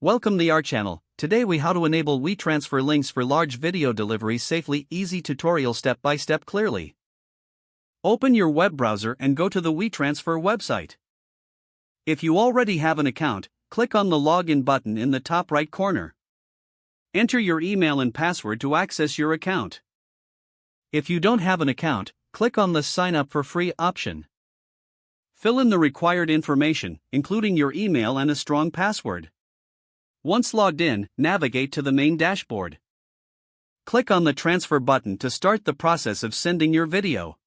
Welcome to our channel. Today we how to enable WeTransfer links for large video deliveries safely. Easy tutorial step by step clearly. Open your web browser and go to the WeTransfer website. If you already have an account, click on the login button in the top right corner. Enter your email and password to access your account. If you don't have an account, click on the sign up for free option. Fill in the required information, including your email and a strong password. Once logged in, navigate to the main dashboard. Click on the transfer button to start the process of sending your video.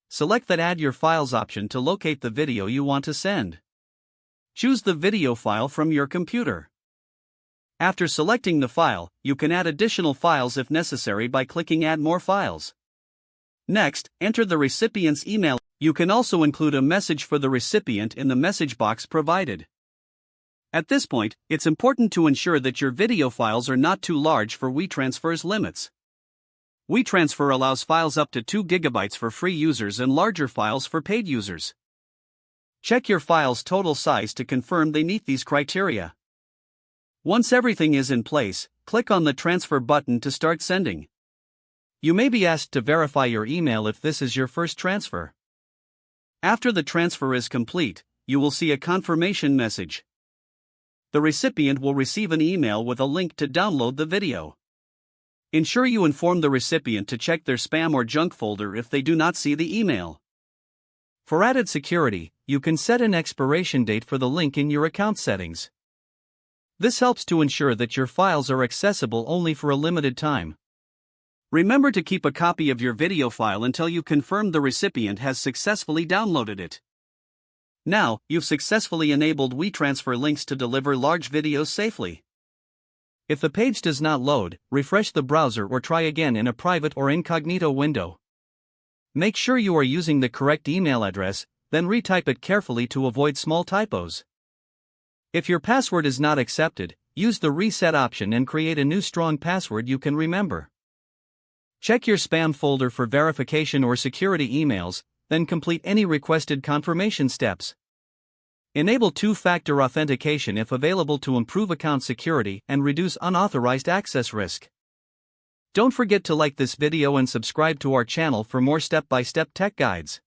Select that Add Your Files option to locate the video you want to send. Choose the video file from your computer. After selecting the file, you can add additional files if necessary by clicking Add More Files. Next, enter the recipient's email. You can also include a message for the recipient in the message box provided. At this point, it's important to ensure that your video files are not too large for WeTransfer's limits. WeTransfer allows files up to 2 GB for free users and larger files for paid users. Check your file's total size to confirm they meet these criteria. Once everything is in place, click on the transfer button to start sending. You may be asked to verify your email if this is your first transfer. After the transfer is complete, you will see a confirmation message. The recipient will receive an email with a link to download the video. Ensure you inform the recipient to check their spam or junk folder if they do not see the email. For added security, you can set an expiration date for the link in your account settings. This helps to ensure that your files are accessible only for a limited time. Remember to keep a copy of your video file until you confirm the recipient has successfully downloaded it. Now, you've successfully enabled WeTransfer links to deliver large videos safely. If the page does not load, refresh the browser or try again in a private or incognito window. Make sure you are using the correct email address, then retype it carefully to avoid small typos. If your password is not accepted, use the reset option and create a new strong password you can remember. Check your spam folder for verification or security emails, then complete any requested confirmation steps. Enable two-factor authentication if available to improve account security and reduce unauthorized access risk. Don't forget to like this video and subscribe to our channel for more step-by-step tech guides.